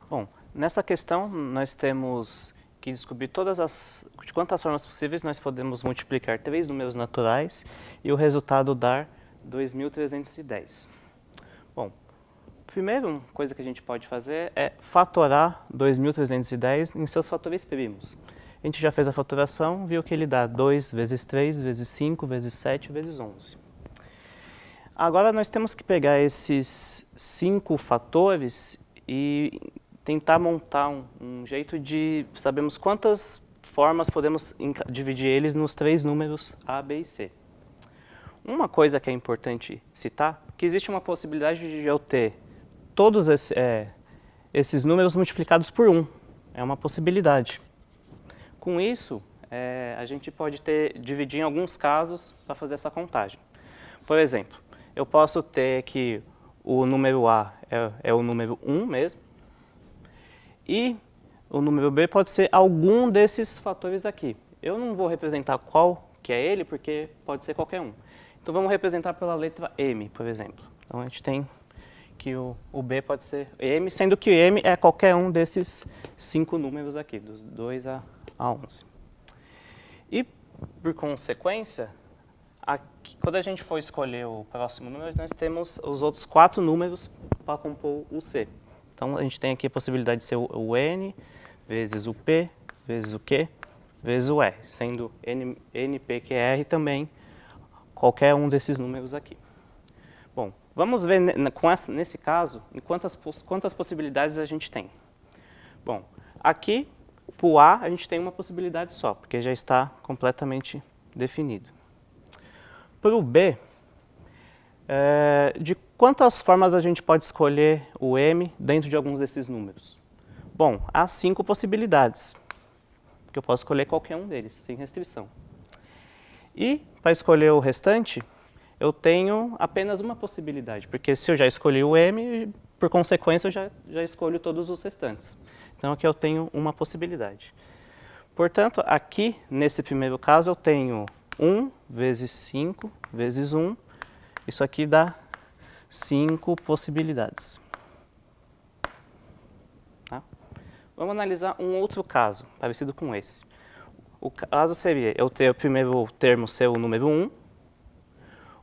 Bom, nessa questão nós temos que descobrir de quantas formas possíveis nós podemos multiplicar 3 números naturais e o resultado dar 2.310. Bom, primeiro coisa que a gente pode fazer é fatorar 2.310 em seus fatores primos. A gente já fez a fatoração, viu que ele dá 2 vezes 3 vezes 5 vezes 7 vezes 11. Agora nós temos que pegar esses 5 fatores e tentar montar um jeito de sabermos quantas formas podemos dividir eles nos 3 números A, B e C. Uma coisa que é importante citar, que existe uma possibilidade de eu ter todos esses números multiplicados por 1. É uma possibilidade. Com isso, a gente pode dividir em alguns casos para fazer essa contagem. Por exemplo, eu posso ter que o número A é o número 1 mesmo, e o número B pode ser algum desses fatores aqui. Eu não vou representar qual que é ele, porque pode ser qualquer um. Então vamos representar pela letra M, por exemplo. Então a gente tem que o B pode ser M, sendo que o M é qualquer um desses 5 números aqui, dos 2 a 11. E, por consequência, aqui, quando a gente for escolher o próximo número, nós temos os outros 4 números para compor o C. Então, a gente tem aqui a possibilidade de ser o N, vezes o P, vezes o Q, vezes o R, sendo N, P, Q, R também qualquer um desses números aqui. Bom, vamos ver nesse caso quantas possibilidades a gente tem. Bom, aqui, para o A, a gente tem uma possibilidade só, porque já está completamente definido. Para o B, de quantas formas a gente pode escolher o M dentro de alguns desses números? Bom, há 5 possibilidades, que eu posso escolher qualquer um deles, sem restrição. E, para escolher o restante, eu tenho apenas uma possibilidade, porque se eu já escolhi o M, por consequência, eu já escolho todos os restantes. Então, aqui eu tenho uma possibilidade. Portanto, aqui, nesse primeiro caso, eu tenho 1 vezes 5 vezes 1. Isso aqui dá 5 possibilidades. Tá? Vamos analisar um outro caso, parecido com esse. O caso seria eu ter o primeiro termo ser o número 1,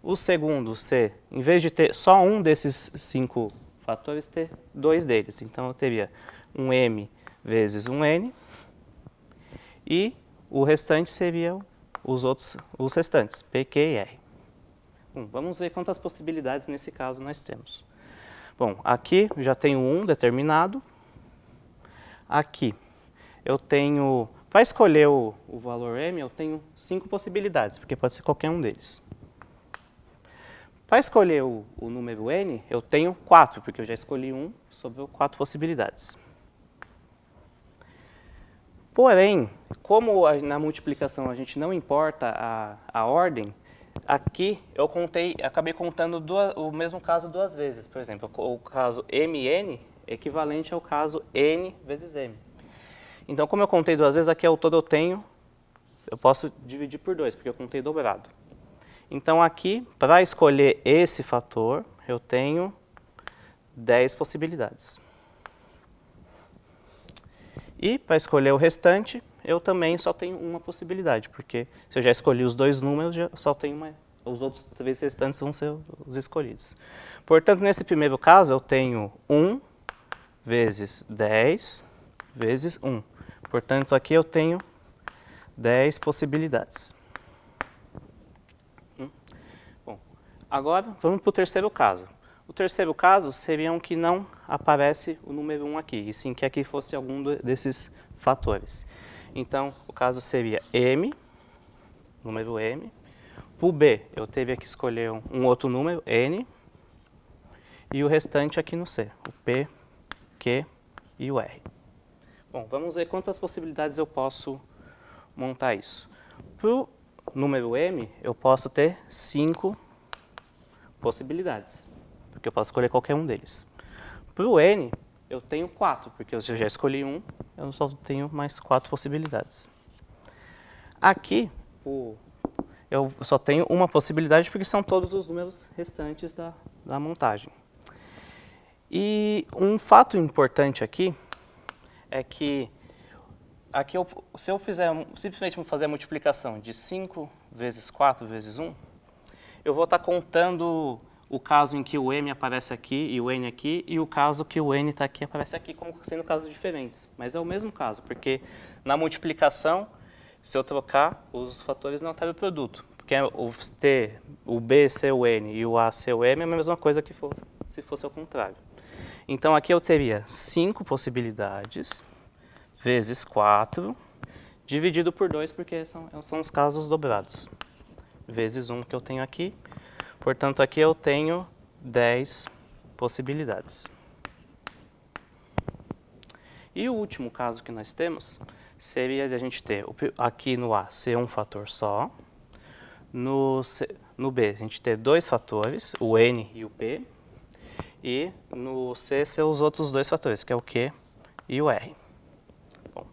o segundo ser, em vez de ter só um desses 5 fatores, ter 2 deles. Então, eu teria um M vezes um N, e o restante seriam os restantes, P, Q e R. Bom, vamos ver quantas possibilidades nesse caso nós temos. Bom, aqui já tenho 1 determinado. Aqui eu tenho, para escolher o valor M, eu tenho 5 possibilidades, porque pode ser qualquer um deles. Para escolher o número N, eu tenho 4, porque eu já escolhi 1, sobrou 4 possibilidades. Porém, como na multiplicação a gente não importa a ordem, aqui eu acabei contando o mesmo caso 2 vezes. Por exemplo, o caso MN é equivalente ao caso N vezes M. Então, como eu contei 2 vezes, aqui ao todo eu posso dividir por 2, porque eu contei dobrado. Então, aqui, para escolher esse fator, eu tenho 10 possibilidades. E, para escolher o restante, eu também só tenho uma possibilidade, porque se eu já escolhi os 2 números, só tenho os outros 3 restantes vão ser os escolhidos. Portanto, nesse primeiro caso, eu tenho 1 vezes 10 vezes 1. Portanto, aqui eu tenho 10 possibilidades. Bom, agora vamos para o terceiro caso. O terceiro caso seria um que não aparece o número 1 aqui, e sim que aqui fosse algum desses fatores. Então, o caso seria M, número M. Para o B, eu teria que escolher um outro número, N, e o restante aqui no C, o P, Q e o R. Bom, vamos ver quantas possibilidades eu posso montar isso. Para o número M, eu posso ter 5 possibilidades, porque eu posso escolher qualquer um deles. Para o N, eu tenho 4, porque eu já escolhi 1, eu só tenho mais 4 possibilidades. Aqui, eu só tenho uma possibilidade, porque são todos os números restantes da montagem. E um fato importante aqui é que aqui se eu simplesmente fazer a multiplicação de 5 vezes 4 vezes 1, eu vou estar contando o caso em que o m aparece aqui e o n aqui, e o caso que o n está aqui aparece aqui, como sendo casos diferentes. Mas é o mesmo caso, porque na multiplicação, se eu trocar, os fatores não alteram o produto. Porque o b ser o n e o a ser o m é a mesma coisa que se fosse ao contrário. Então aqui eu teria 5 possibilidades vezes 4, dividido por 2, porque são os casos dobrados, vezes 1 que eu tenho aqui. Portanto, aqui eu tenho 10 possibilidades. E o último caso que nós temos seria de a gente ter aqui no A ser um fator só, no B a gente ter 2 fatores, o N e o P, e no C ser os outros 2 fatores, que é o Q e o R. Bom,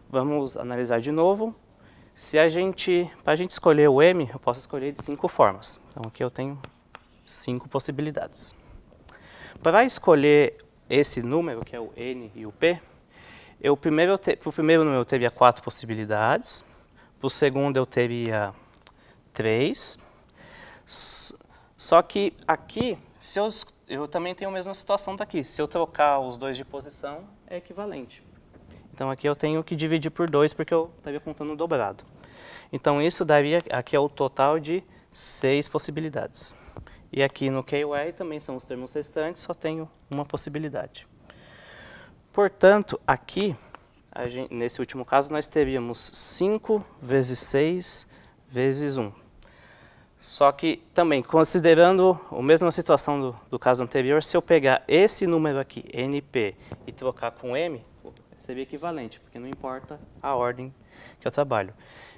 vamos analisar de novo. Para a gente escolher o M, eu posso escolher de 5 formas. Então aqui eu tenho 5 possibilidades. Para escolher esse número, que é o N e o P, para o primeiro número eu teria 4 possibilidades, para o segundo eu teria 3. Só que aqui, eu também tenho a mesma situação daqui. Se eu trocar os 2 de posição, é equivalente. Então aqui eu tenho que dividir por 2, porque eu estaria contando dobrado. Então isso daria, aqui é o total de 6 possibilidades. E aqui no Q e o R também são os termos restantes, só tenho uma possibilidade. Portanto, aqui, nesse último caso, nós teríamos 5 vezes 6 vezes 1. Só que também, considerando a mesma situação do caso anterior, se eu pegar esse número aqui, NP, e trocar com M, seria equivalente, porque não importa a ordem que eu trabalho.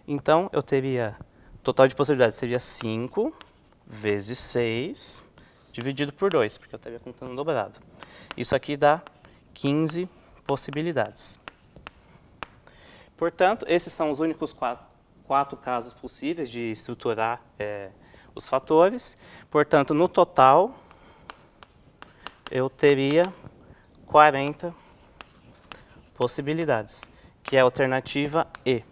Então, eu teria, o total de possibilidades seria 5 vezes 6, dividido por 2, porque eu estaria contando dobrado. Isso aqui dá 15 possibilidades. Portanto, esses são os únicos 4 casos possíveis de estruturar os fatores. Portanto, no total, eu teria 40 possibilidades, que é a alternativa E.